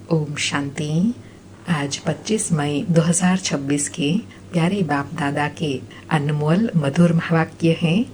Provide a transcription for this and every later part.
ओम शांति। आज 25 मई 2026 के प्यारे बाप दादा के अनमोल मधुर महावाक्य हैं।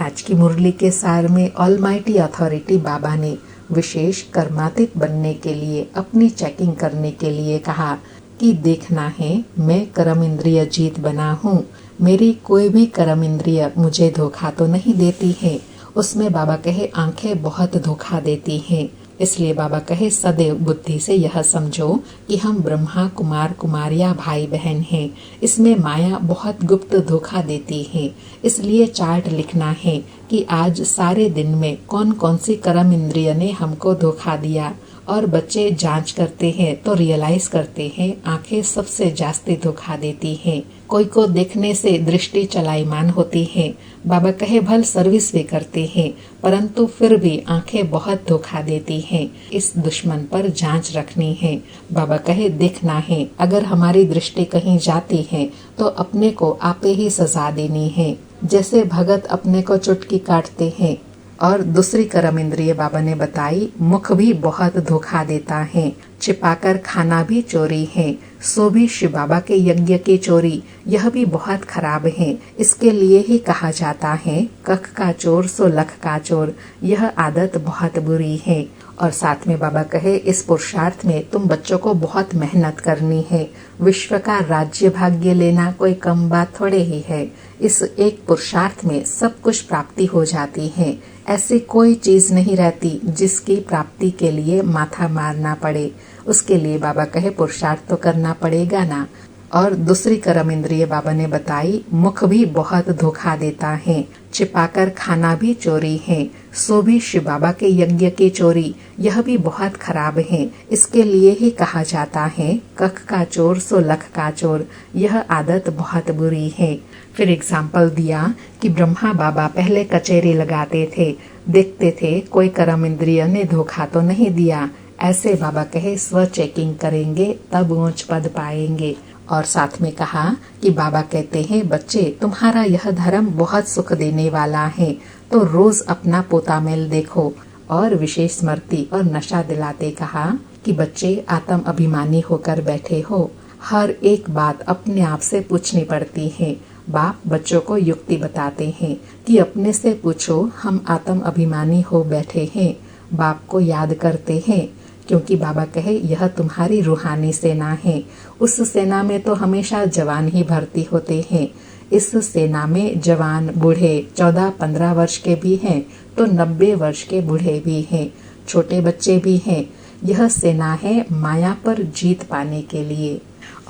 आज की मुरली के सार में ऑलमाइटी अथॉरिटी बाबा ने विशेष कर्मातीत बनने के लिए अपनी चेकिंग करने के लिए कहा कि देखना है मैं कर्म इंद्रिय जीत बना हूँ। मेरी कोई भी कर्म इंद्रिय मुझे धोखा तो नहीं देती है। उसमें बाबा कहे आंखें बहुत धोखा देती हैं। इसलिए बाबा कहे सदैव बुद्धि से यह समझो कि हम ब्रह्मा कुमार कुमारिया भाई बहन हैं। इसमें माया बहुत गुप्त धोखा देती है। इसलिए चार्ट लिखना है कि आज सारे दिन में कौन कौन सी कर्म इंद्रिय ने हमको धोखा दिया। और बच्चे जांच करते हैं तो रियलाइज करते हैं आंखें सबसे जास्ती धोखा देती हैं। कोई को देखने से दृष्टि चलाईमान होती है। बाबा कहे भल सर्विस भी करते हैं परंतु फिर भी आंखें बहुत धोखा देती हैं। इस दुश्मन पर जांच रखनी है। बाबा कहे देखना है अगर हमारी दृष्टि कहीं जाती है तो अपने को आपे ही सजा देनी है। जैसे भगत अपने को चुटकी काटते हैं। और दूसरी कर्म इंद्रिय बाबा ने बताई मुख भी बहुत धोखा देता है। छिपाकर खाना भी चोरी है। सो भी शिव बाबा के यज्ञ की चोरी, यह भी बहुत खराब है। इसके लिए ही कहा जाता है कख का चोर सो लख का चोर। यह आदत बहुत बुरी है। और साथ में बाबा कहे इस पुरुषार्थ में तुम बच्चों को बहुत मेहनत करनी है। विश्व का राज्य भाग्य लेना कोई कम बात थोड़े ही है। इस एक पुरुषार्थ में सब कुछ प्राप्ति हो जाती है। ऐसी कोई चीज नहीं रहती जिसकी प्राप्ति के लिए माथा मारना पड़े। उसके लिए बाबा कहे पुरुषार्थ तो करना पड़ेगा ना। और दूसरी कर्म इंद्रिय बाबा ने बताई मुख भी बहुत धोखा देता है। छिपाकर खाना भी चोरी है। सो भी शिव बाबा के यज्ञ की चोरी, यह भी बहुत खराब है। इसके लिए ही कहा जाता है कख का चोर सो लख का चोर। यह आदत बहुत बुरी है। फिर एग्जाम्पल दिया कि ब्रह्मा बाबा पहले कचेरी लगाते थे, देखते थे कोई कर्म इंद्रिय ने धोखा तो नहीं दिया। ऐसे बाबा कहे स्व चेकिंग करेंगे तब ऊंच पद पाएंगे। और साथ में कहा कि बाबा कहते हैं बच्चे तुम्हारा यह धर्म बहुत सुख देने वाला है तो रोज अपना पोता मेल देखो। और विशेष स्मृति और नशा दिलाते कहा कि बच्चे आत्म अभिमानी होकर बैठे हो। हर एक बात अपने आप से पूछनी पड़ती है। बाप बच्चों को युक्ति बताते हैं कि अपने से पूछो हम आत्म अभिमानी हो बैठे हैं। बाप को याद करते हैं क्योंकि बाबा कहे यह तुम्हारी रूहानी सेना है। उस सेना में तो हमेशा जवान ही भर्ती होते हैं। इस सेना में जवान बूढ़े 14-15 वर्ष के भी हैं तो 90 वर्ष के बूढ़े भी हैं, छोटे बच्चे भी हैं। यह सेना है माया पर जीत पाने के लिए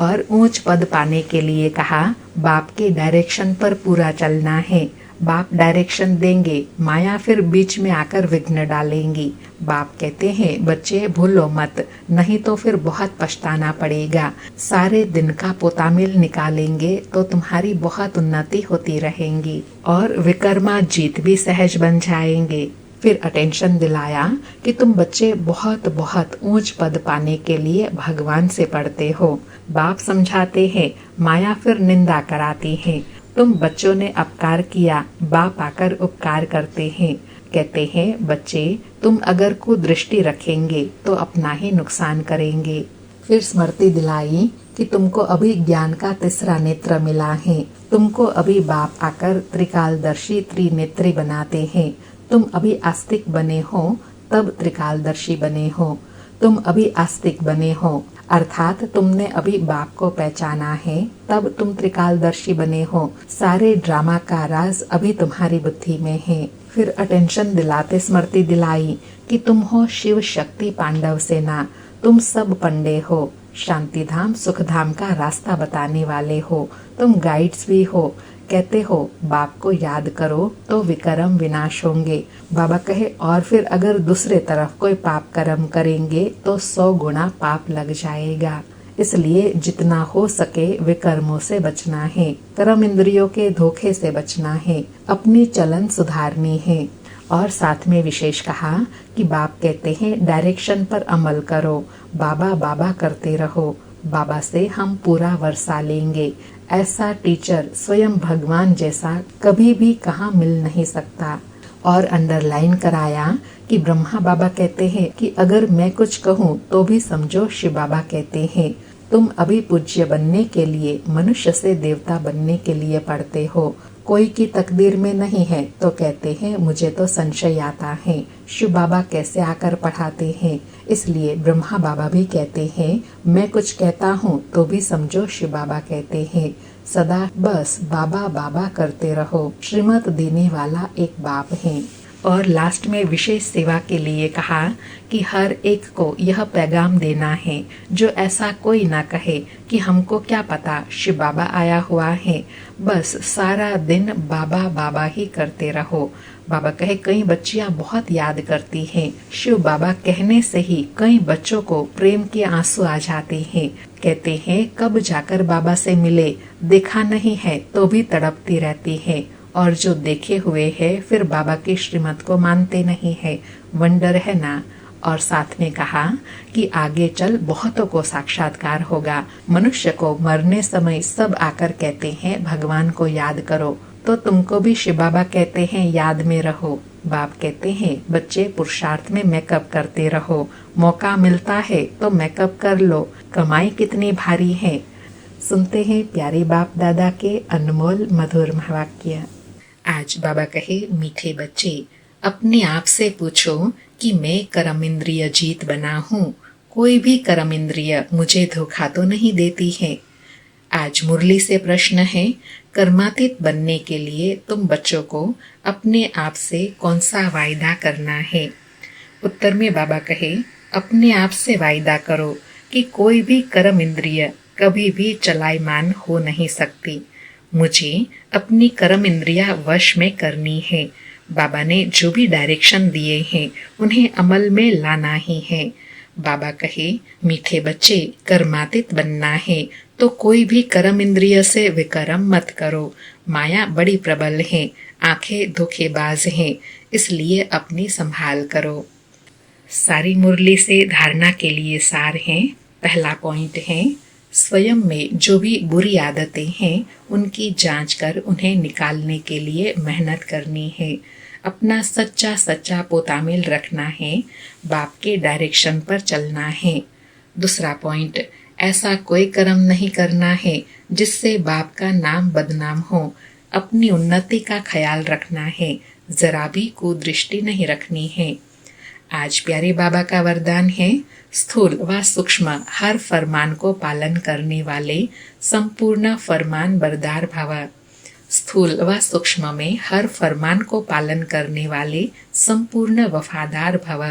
और ऊंच पद पाने के लिए। कहा बाप के डायरेक्शन पर पूरा चलना है। बाप डायरेक्शन देंगे, माया फिर बीच में आकर विघ्न डालेंगी। बाप कहते हैं बच्चे भूलो मत, नहीं तो फिर बहुत पछताना पड़ेगा। सारे दिन का पोतामिल निकालेंगे तो तुम्हारी बहुत उन्नति होती रहेंगी और विकर्मा जीत भी सहज बन जाएंगे। फिर अटेंशन दिलाया कि तुम बच्चे बहुत बहुत ऊंच पद पाने के लिए भगवान से पढ़ते हो। बाप समझाते हैं माया फिर निंदा कराती है। तुम बच्चों ने अपकार किया, बाप आकर उपकार करते हैं। कहते हैं बच्चे तुम अगर कुदृष्टि रखेंगे तो अपना ही नुकसान करेंगे। फिर स्मृति दिलाई कि तुमको अभी ज्ञान का तीसरा नेत्र मिला है। तुमको अभी बाप आकर त्रिकालदर्शी त्रिनेत्री बनाते हैं। तुम अभी आस्तिक बने हो तब त्रिकालदर्शी बने हो। तुम अभी आस्तिक बने हो अर्थात तुमने अभी बाप को पहचाना है तब तुम त्रिकालदर्शी बने हो। सारे ड्रामा का राज अभी तुम्हारी बुद्धि में है। फिर अटेंशन दिलाते स्मृति दिलाई कि तुम हो शिव शक्ति पांडव सेना। तुम सब पंडे हो, शांति धाम सुख धाम का रास्ता बताने वाले हो। तुम गाइड्स भी हो। कहते हो बाप को याद करो तो विकर्म विनाश होंगे। बाबा कहे और फिर अगर दूसरे तरफ कोई पाप कर्म करेंगे तो 100 गुना पाप लग जाएगा। इसलिए जितना हो सके विकर्मों से बचना है, कर्म इंद्रियों के धोखे से बचना है, अपनी चलन सुधारनी है। और साथ में विशेष कहा कि बाप कहते हैं डायरेक्शन पर अमल करो, बाबा बाबा करते रहो। बाबा से हम पूरा वर्षा लेंगे। ऐसा टीचर स्वयं भगवान जैसा कभी भी कहाँ मिल नहीं सकता। और अंडरलाइन कराया कि ब्रह्मा बाबा कहते हैं कि अगर मैं कुछ कहूँ तो भी समझो शिव बाबा कहते हैं तुम अभी पूज्य बनने के लिए मनुष्य से देवता बनने के लिए पढ़ते हो, कोई की तकदीर में नहीं है। तो कहते हैं मुझे तो संशय आता है शिव बाबा कैसे आकर पढ़ाते हैं। इसलिए ब्रह्मा बाबा भी कहते हैं मैं कुछ कहता हूँ तो भी समझो शिव बाबा कहते हैं सदा बस बाबा बाबा करते रहो। श्रीमत देने वाला एक बाप है। और लास्ट में विशेष सेवा के लिए कहा कि हर एक को यह पैगाम देना है, जो ऐसा कोई ना कहे कि हमको क्या पता शिव बाबा आया हुआ है, बस सारा दिन बाबा बाबा ही करते रहो। बाबा कहे कई बच्चियां बहुत याद करती हैं, शिव बाबा कहने से ही कई बच्चों को प्रेम के आंसू आ जाते हैं। कहते हैं कब जाकर बाबा से मिले, देखा नहीं है तो भी तड़पती रहती है, और जो देखे हुए है फिर बाबा की श्रीमत को मानते नहीं है। वंडर है ना। और साथ में कहा कि आगे चल बहुतों को साक्षात्कार होगा। मनुष्य को मरने समय सब आकर कहते हैं भगवान को याद करो, तो तुमको भी शिव बाबा कहते हैं याद में रहो। बाप कहते हैं बच्चे पुरुषार्थ में मेकअप करते रहो, मौका मिलता है तो मेकअप कर लो, कमाई कितनी भारी है। सुनते हैं प्यारे बाप दादा के अनमोल मधुर महावाक्य। आज बाबा कहे मीठे बच्चे अपने आप से पूछो कि मैं कर्म इंद्रिय जीत बना हूँ, कोई भी कर्म इंद्रिय मुझे धोखा तो नहीं देती है। आज मुरली से प्रश्न है कर्मातीत बनने के लिए तुम बच्चों को अपने आप से कौन सा वायदा करना है। उत्तर में बाबा कहे अपने आप से वायदा करो कि कोई भी कर्म इंद्रिय कभी भी चलायमान हो नहीं सकती। मुझे अपनी कर्म इंद्रिया वश में करनी है। बाबा ने जो भी डायरेक्शन दिए हैं उन्हें अमल में लाना ही है। बाबा कहे मीठे बच्चे कर्मातीत बनना है तो कोई भी कर्म इंद्रिय से विकर्म मत करो। माया बड़ी प्रबल है, आंखें धोखेबाज हैं, इसलिए अपनी संभाल करो। सारी मुरली से धारणा के लिए सार है। पहला पॉइंट है स्वयं में जो भी बुरी आदतें हैं उनकी जांच कर उन्हें निकालने के लिए मेहनत करनी है। अपना सच्चा सच्चा पोतामेल रखना है, बाप के डायरेक्शन पर चलना है। दूसरा पॉइंट ऐसा कोई कर्म नहीं करना है जिससे बाप का नाम बदनाम हो। अपनी उन्नति का ख्याल रखना है, जरा भी कुदृष्टि नहीं रखनी है। आज प्यारे बाबा का वरदान है स्थूल व सूक्ष्म हर फरमान को पालन करने वाले संपूर्ण फरमान बरदार भव। स्थूल व सूक्ष्म में हर फरमान को पालन करने वाले संपूर्ण वफादार भव।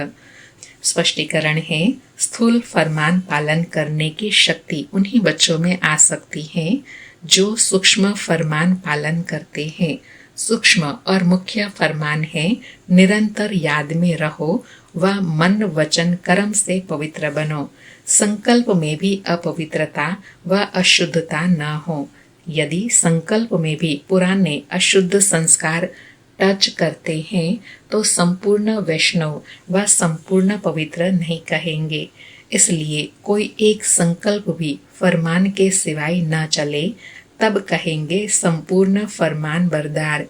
स्पष्टीकरण है स्थूल फरमान पालन करने की शक्ति उन्हीं बच्चों में आ सकती है जो सूक्ष्म फरमान पालन करते हैं। सूक्ष्म और मुख्य फरमान है निरंतर याद में रहो व मन वचन कर्म से पवित्र बनो। संकल्प में भी अपवित्रता व अशुद्धता न हो। यदि संकल्प में भी पुराने अशुद्ध संस्कार टच करते हैं तो संपूर्ण वैष्णव व संपूर्ण पवित्र नहीं कहेंगे। इसलिए कोई एक संकल्प भी फरमान के सिवाय न चले तब कहेंगे संपूर्ण फरमान बरदार।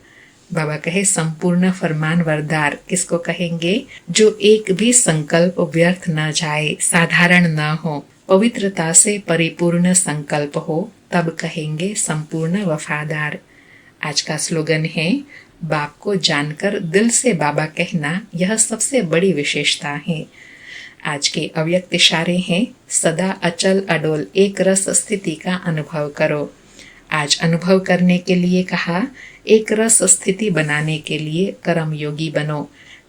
बाबा कहे संपूर्ण फरमान बरदार किसको कहेंगे? जो एक भी संकल्प व्यर्थ न जाए, साधारण न हो, पवित्रता से परिपूर्ण संकल्प हो, तब कहेंगे संपूर्ण वफादार। आज का स्लोगन है बाप को जानकर दिल से बाबा कहना, यह सबसे बड़ी विशेषता है। आज के अव्यक्त इशारे हैं सदा अचल अडोल एक रस स्थिति का अनुभव करो। आज अनुभव करने के लिए कहा एक रस स्थिति बनाने के लिए कर्म योगी बनो।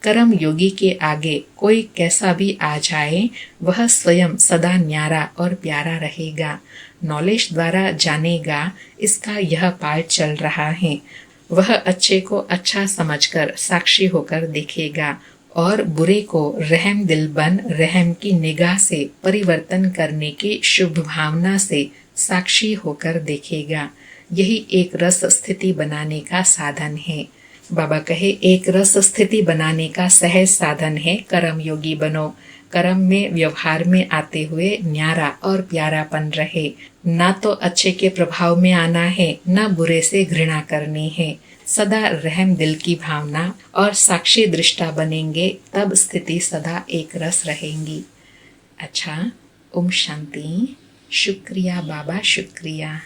कर्म योगी के आगे कोई कैसा भी आ जाए वह स्वयं सदा न्यारा और प्यारा रहेगा। नॉलेज द्वारा जानेगा इसका यह पाठ चल रहा है। वह अच्छे को अच्छा समझकर साक्षी होकर देखेगा और बुरे को रहम दिल बन रहम की निगाह से परिवर्तन करने की शुभ भावना से साक्षी होकर देखेगा। यही एक रस स्थिति बनाने का साधन है। बाबा कहे एक रस स्थिति बनाने का सहज साधन है कर्म योगी बनो। कर्म में व्यवहार में आते हुए न्यारा और प्यारापन रहे। ना तो अच्छे के प्रभाव में आना है, ना बुरे से घृणा करनी है। सदा रहम दिल की भावना और साक्षी दृष्टा बनेंगे, तब स्थिति सदा एक रस रहेंगी। अच्छा, ओम शांति। शुक्रिया बाबा, शुक्रिया।